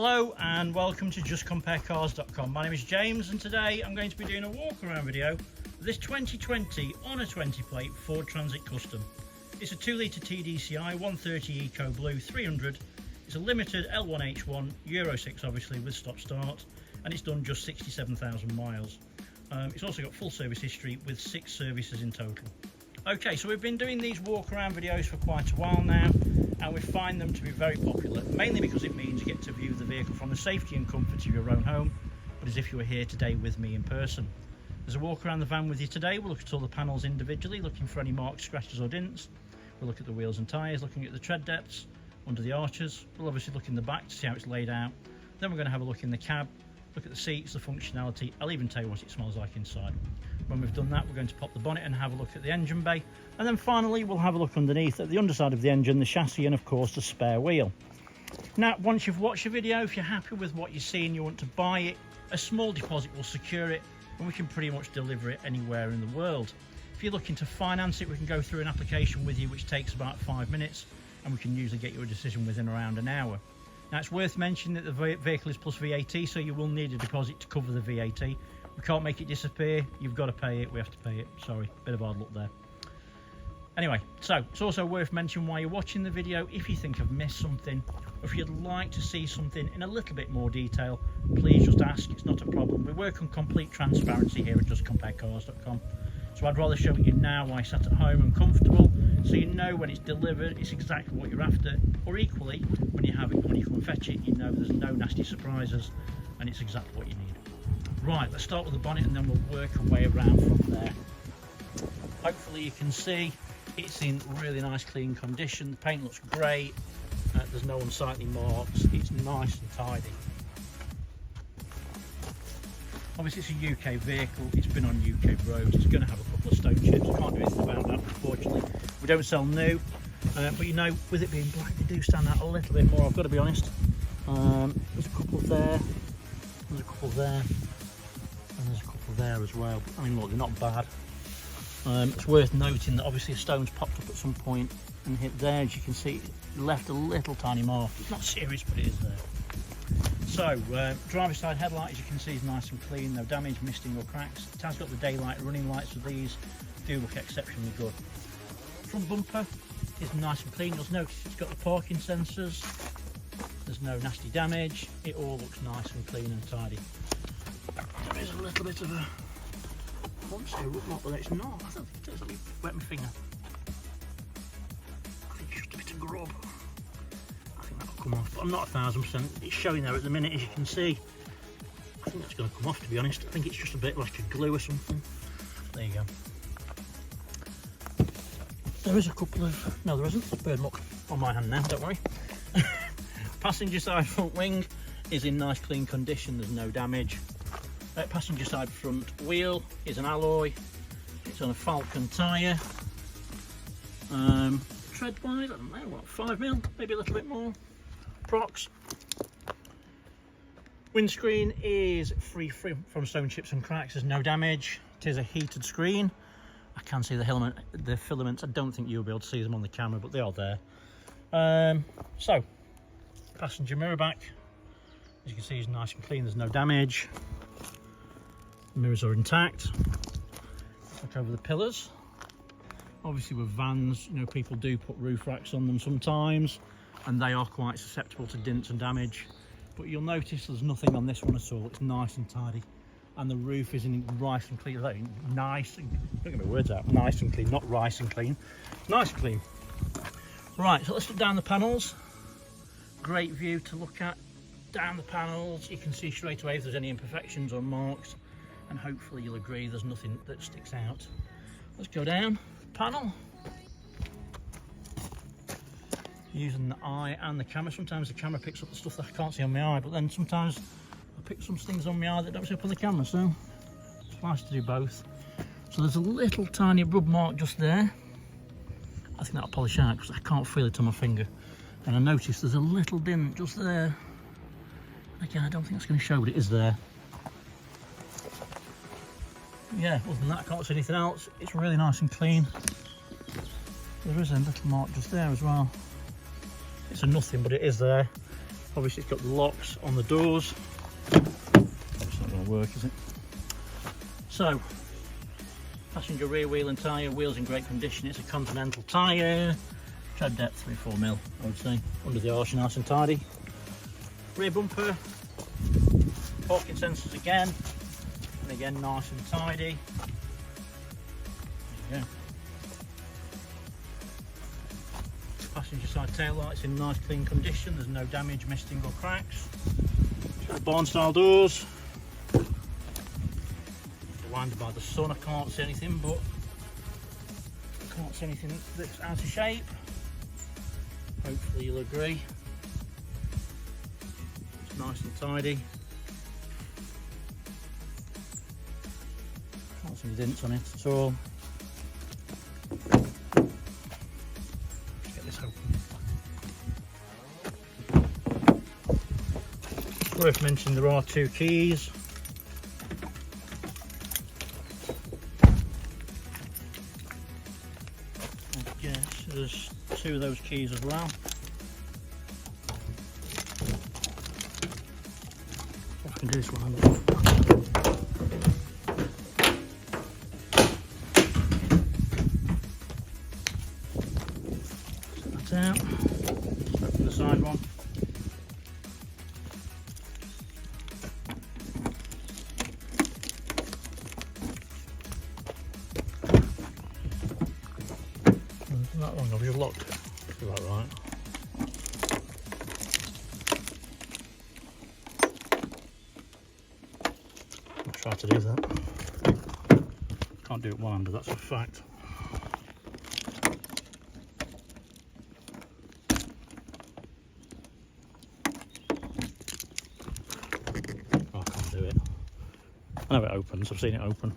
Hello and welcome to JustCompareCars.com. My name is James and today I'm going to be doing a walk around video of this 2020 Honor 20 plate Ford Transit Custom. It's a 2 litre TDCi 130 Eco Blue 300. It's a limited L1H1 Euro 6 obviously with stop start, and it's done just 67,000 miles. It's also got full service history with 6 services in total. Okay, so we've been doing these walk around videos for quite a while now, and we find them to be very popular, mainly because it means you get to view the vehicle from the safety and comfort of your own home, but as if you were here today with me in person. There's a walk around the van with you today. We'll look at all the panels individually, looking for any marks, scratches or dints. We'll look at the wheels and tyres, looking at the tread depths, under the arches. We'll obviously look in the back to see how it's laid out. Then we're going to have a look in the cab, look at the seats, the functionality. I'll even tell you what it smells like inside. When we've done that, we're going to pop the bonnet and have a look at the engine bay, and then finally we'll have a look underneath at the underside of the engine, the chassis, and of course the spare wheel. Now, once you've watched the video, if you're happy with what you see and you want to buy it, a small deposit will secure it, and we can pretty much deliver it anywhere in the world. If you're looking to finance it, we can go through an application with you which takes about 5 minutes, and we can usually get you a decision within around an hour. Now, it's worth mentioning that the vehicle is plus VAT, so you will need a deposit to cover the VAT. We can't make it disappear. You've got to pay it. We have to pay it. Sorry, bit of hard luck there. Anyway, so it's also worth mentioning while you're watching the video, if you think I've missed something, or if you'd like to see something in a little bit more detail, please just ask. It's not a problem. We work on complete transparency here at JustCompareCars.com. So I'd rather show it you now while you're sat at home and comfortable, so you know when it's delivered, it's exactly what you're after. Or equally, when you have it, when you come and fetch it, you know there's no nasty surprises and it's exactly what you need. Right, let's start with the bonnet and then we'll work our way around from there. Hopefully you can see it's in really nice clean condition. The paint looks great. There's no unsightly marks. It's nice and tidy. Obviously it's a UK vehicle. It's been on UK roads. It's going to have a couple of stone chips. I can't do anything about that, unfortunately. We don't sell new, but you know, with it being black, they do stand out a little bit more, I've got to be honest. There's a couple there. There's a couple there. And there's a couple there as well. I mean, look, they're not bad. It's worth noting that obviously a stone's popped up at some point and hit there. As you can see, it left a little tiny mark. It's not serious, but it is there. So, driver's side headlight, as you can see, is nice and clean. No damage, misting or cracks. It has got the daylight running lights, so these do look exceptionally good. Front bumper is nice and clean. You'll notice it's got the parking sensors. There's no nasty damage. It all looks nice and clean and tidy. There is a little bit of a, I won't say rub mark, but it's not. I don't think it is. Let me wet my finger. I think it's just a bit of grub. I think that'll come off, but I'm not 1000%. It's showing there at the minute, as you can see. I think that's going to come off, to be honest. I think it's just a bit like a glue or something. There you go. There is a couple of, no there isn't, there's bird muck on my hand now, don't worry. Passenger side front wing is in nice clean condition, there's no damage. Passenger side front wheel is an alloy. It's on a Falcon tyre. Tread wise, I don't know, what, 5mm, maybe a little bit more. Prox. Windscreen is free from stone chips and cracks. There's no damage. It is a heated screen. I can see the filaments. I don't think you'll be able to see them on the camera, but they are there. So, passenger mirror back. As you can see, it's nice and clean. There's no damage. The mirrors are intact. Look over the pillars. Obviously with vans, you know, people do put roof racks on them sometimes, and they are quite susceptible to dints and damage. But you'll notice there's nothing on this one at all. It's nice and tidy, and the roof is in nice and clean. Nice and, don't get my words out. Nice and clean, not rice and clean. Nice and clean. Right, so let's look down the panels. Great view to look at. Down the panels, you can see straight away if there's any imperfections or marks, and hopefully you'll agree there's nothing that sticks out. Let's go down the panel. Using the eye and the camera. Sometimes the camera picks up the stuff that I can't see on my eye, but then sometimes I pick some things on my eye that don't see up on the camera, so it's nice to do both. So there's a little tiny rub mark just there. I think that'll polish out because I can't feel it on my finger. And I noticed there's a little dint just there. Again, I don't think that's going to show, but it is there. Yeah, other than that, I can't see anything else. It's really nice and clean. There is a little mark just there as well. It's a nothing, but it is there. Obviously it's got the locks on the doors. It's not going to work, is it? So, passenger rear wheel and tyre, wheels in great condition. It's a Continental tyre. Tread depth 3-4mm, I would say. Under the arch, nice and tidy. Rear bumper, parking sensors again, and again nice and tidy. There you go. Passenger side tail lights in nice clean condition. There's no damage, misting or cracks. Barn style doors. Blinded by the sun, I can't see anything, but I can't see anything that's out of shape. Hopefully you'll agree. It's nice and tidy. Can't see any dents on it at all. Let's get this open. Worth mentioning there are 2 keys. Yes, there's 2 of those keys as well. If I can do this one. Set that out. Let's open the side one. That long, I've just locked it. Is that right? I'll try to do that. Can't do it one-handed, that's a fact. Oh, I can't do it. I know it opens, I've seen it open.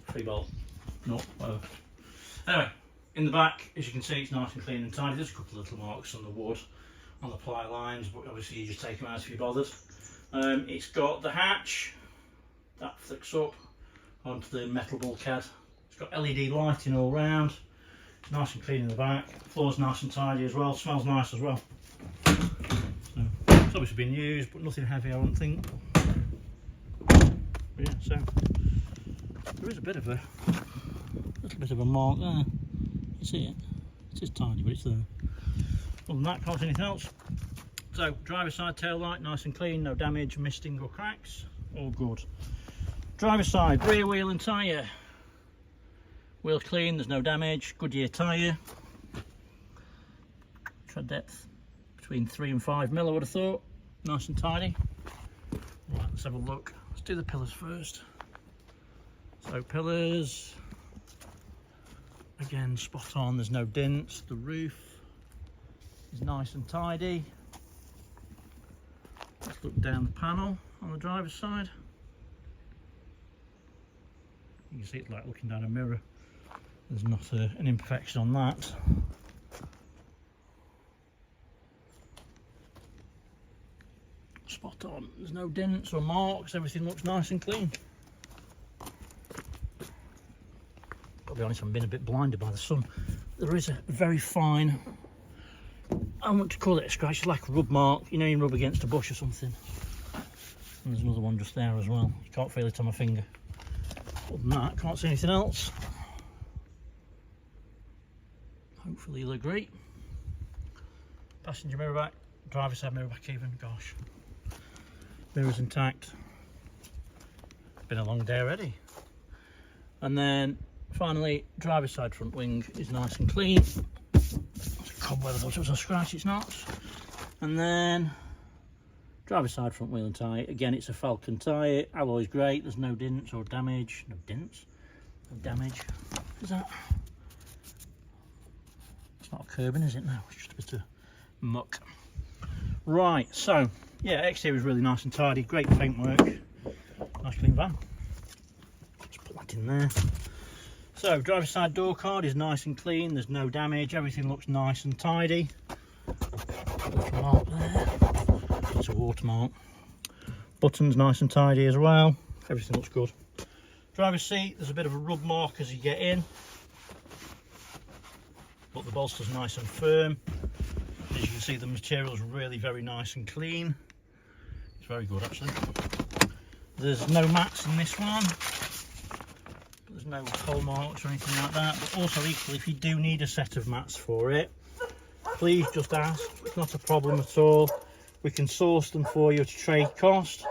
Free bolt. No, whatever. Anyway, in the back, as you can see, it's nice and clean and tidy. There's a couple of little marks on the wood, on the ply lines, but obviously you just take them out if you're bothered. It's got the hatch that flicks up onto the metal bulkhead. It's got LED lighting all round. It's nice and clean in the back. The floor's nice and tidy as well. Smells nice as well. So, it's obviously been used, but nothing heavy, I wouldn't think. But yeah, so there is a bit of a little bit of a mark there. You see it? It is tiny, but it's there. Other than that, can't see anything else. So, driver's side tail light, nice and clean, no damage, misting or cracks, all good. Driver's side, rear wheel and tyre. Wheel clean, there's no damage, Goodyear tyre. Tread depth between 3 and 5mm, I would have thought. Nice and tidy. Right, let's have a look. Let's do the pillars first. So pillars, again spot on, there's no dents. The roof is nice and tidy. Let's look down the panel on the driver's side. You can see it's like looking down a mirror. There's not an imperfection on that. Spot on, there's no dents or marks, everything looks nice and clean. I'll be honest, I'm being a bit blinded by the sun. There is a very fine, I want to call it a scratch, it's like a rub mark, you know, you rub against a bush or something. And there's another one just there as well. You can't feel it on my finger. Other than that, can't see anything else. Hopefully you'll agree. Passenger mirror back, driver's side mirror back even, gosh. Mirror's intact. It's been a long day already. And then finally, driver's side front wing is nice and clean. It's a cobweb, I thought it was a scratch, it's not. And then driver's side front wheel and tyre. Again, it's a Falcon tyre. Alloy's great, there's no dents or damage. No dents? No damage. Is that? It's not a curbing, is it? No, it's just a bit of muck. Right, so yeah, exterior is really nice and tidy. Great paintwork. Nice clean van. Just put that in there. So, driver's side door card is nice and clean, there's no damage, everything looks nice and tidy. Little mark there, it's a watermark. Buttons nice and tidy as well, everything looks good. Driver's seat, there's a bit of a rub mark as you get in. but the bolster's nice and firm. As you can see, the material's really very nice and clean. It's very good actually. There's no mats in this one. There's no hole marks or anything like that, but also equally, if you do need a set of mats for it, please just ask. It's not a problem at all. We can source them for you at a trade cost,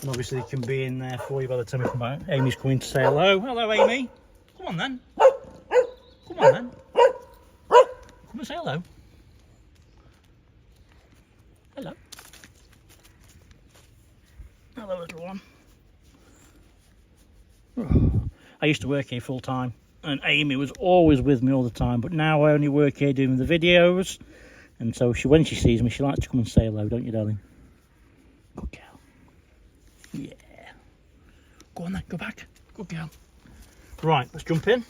and obviously they can be in there for you by the time we come back. Amy's coming to say hello. Hello, Amy. Come on then. Come on then. Come and say hello. Hello. Hello, little one. I used to work here full time, and Amy was always with me all the time, but now I only work here doing the videos, and so when she sees me, she likes to come and say hello, don't you, darling? Good girl. Yeah. Go on then, go back. Good girl. Right, let's jump in.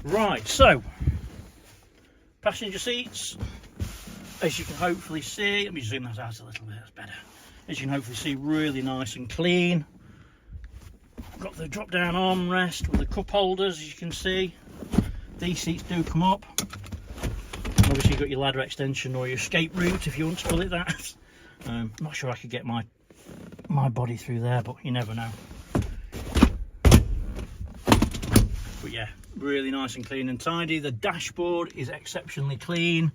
Right, so passenger seats, as you can hopefully see, let me zoom that out a little bit, that's better. As you can hopefully see, really nice and clean. Got the drop down armrest with the cup holders, as you can see. These seats do come up. And obviously you've got your ladder extension or your escape route, if you want to call it that. I'm not sure I could get my body through there, but you never know. But yeah, really nice and clean and tidy. The dashboard is exceptionally clean.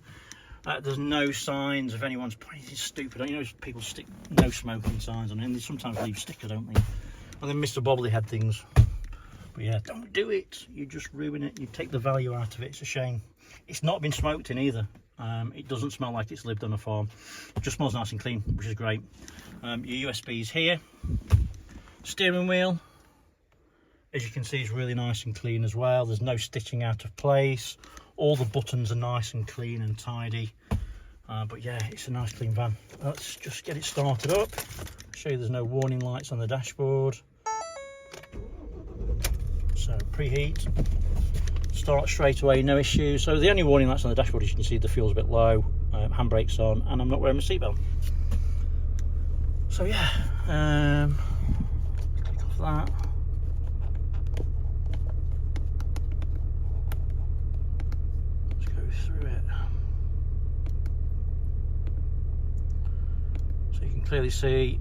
There's no signs of anyone's put anything stupid. You know, people stick no smoking signs on it, and they sometimes leave stickers, don't they? And then Mr. Bobbly had things. But yeah, don't do it. You just ruin it. You take the value out of it. It's a shame. It's not been smoked in either. It doesn't smell like it's lived on a farm. It just smells nice and clean, which is great. Your USBs here. Steering wheel, as you can see, is really nice and clean as well. There's no stitching out of place. All the buttons are nice and clean and tidy. But yeah, it's a nice clean van. Let's just get it started up. Show you there's no warning lights on the dashboard. So preheat, start straight away, no issues. So the only warning lights on the dashboard, as you can see, the fuel's a bit low, handbrake's on, and I'm not wearing my seatbelt. So yeah, click off that. Through it, so you can clearly see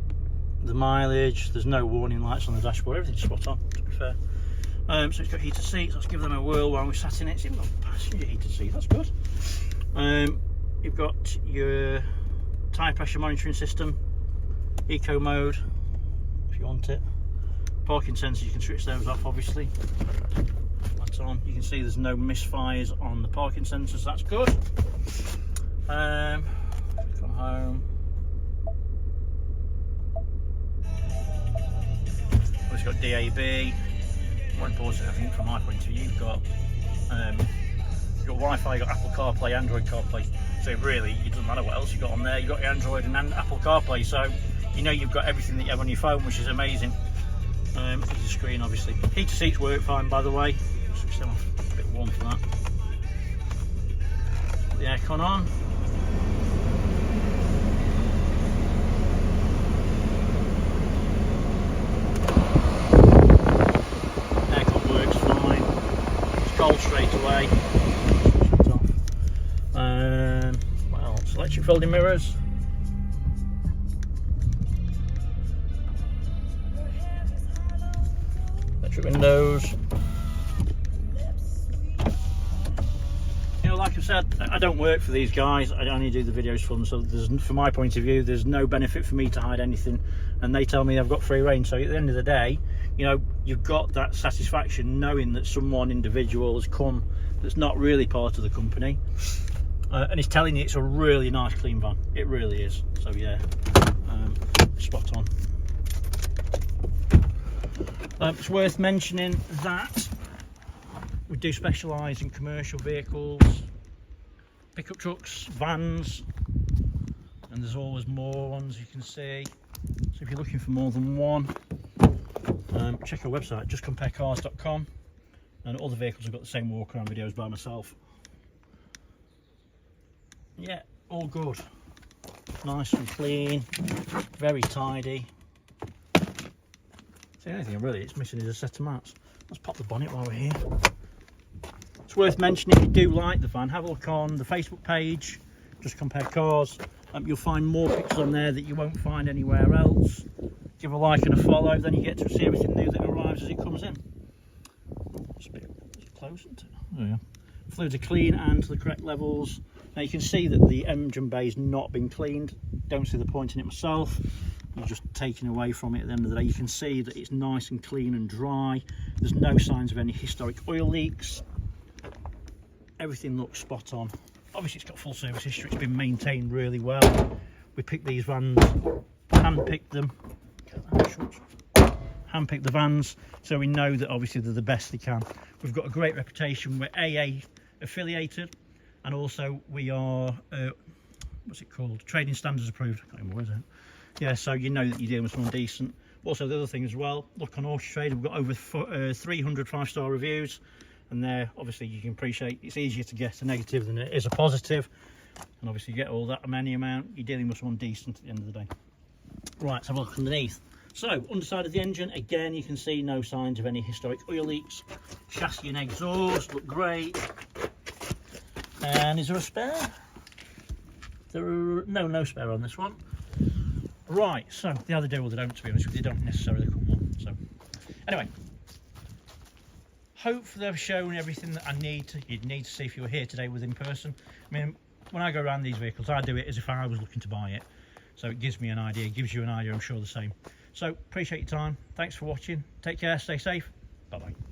the mileage. There's no warning lights on the dashboard, everything's spot on, to be fair. So it's got heated seats. Let's give them a whirl while we're sat in it. It's even got passenger heated seat, that's good. You've got your tyre pressure monitoring system, eco mode if you want it, parking sensors, you can switch those off obviously. On. You can see there's no misfires on the parking sensors, that's good. Come home. We've got DAB. More important, I think, from my point of view, you've got Wi-Fi, you've got Apple CarPlay, Android CarPlay. So really, it doesn't matter what else you've got on there. You've got your Android and Apple CarPlay, so you know you've got everything that you have on your phone, which is amazing. There's the screen, obviously. Heated seats work fine, by the way. Switch them off, a bit warm for that. Put the aircon on. Aircon works fine. It's cold straight away. Switch it off. What else? Electric folding mirrors. Electric windows. Like I said, I don't work for these guys, I only do the videos for them, so from my point of view there's no benefit for me to hide anything, and they tell me I've got free reign. So at the end of the day, you know, you've got that satisfaction knowing that someone individual has come that's not really part of the company, and is telling you it's a really nice clean van. It really is. So yeah, spot on. It's worth mentioning that we do specialise in commercial vehicles, pickup trucks, vans, and there's always more ones, you can see. So if you're looking for more than one, check our website, justcomparecars.com, and all the vehicles have got the same walk around videos by myself. Yeah, all good. Nice and clean, very tidy. The only thing really it's missing is a set of mats. let's pop the bonnet while we're here. It's worth mentioning, if you do like the van, have a look on the Facebook page, Just Compare Cars. You'll find more pictures on there that you won't find anywhere else. Give a like and a follow, then you get to see everything new that arrives as it comes in. It's a bit close, isn't it? Oh yeah. Fluids are clean and to the correct levels. Now you can see that the engine bay's not been cleaned. Don't see the point in it myself. You're just taking away from it at the end of the day. You can see that it's nice and clean and dry. There's no signs of any historic oil leaks. Everything looks spot on. Obviously it's got full service history, it's been maintained really well. We picked these vans, hand-picked them, hand-picked the vans, so we know that obviously they're the best they can. We've got a great reputation, we're AA affiliated, and also we are, what's it called, trading standards approved. I can't remember, is it? Yeah, so you know that you're dealing with someone decent. Also the other thing as well, look on Auto Trader, we've got over 300 5-star reviews. And there, obviously, you can appreciate it's easier to get a negative than it is a positive. And obviously, you get all that many amount, you're dealing with someone decent at the end of the day. Right, let's have a look underneath. So, underside of the engine, again, you can see no signs of any historic oil leaks. Chassis and exhaust look great. And is there a spare? No spare on this one. Right, so they either do or they don't, to be honest with you. They don't necessarily come one. So, anyway. Hopefully I've shown everything that you'd need to see if you were here today in person. I mean, when I go around these vehicles, I do it as if I was looking to buy it. So it gives me an idea, gives you an idea, I'm sure the same. So appreciate your time. Thanks for watching. Take care, stay safe. Bye-bye.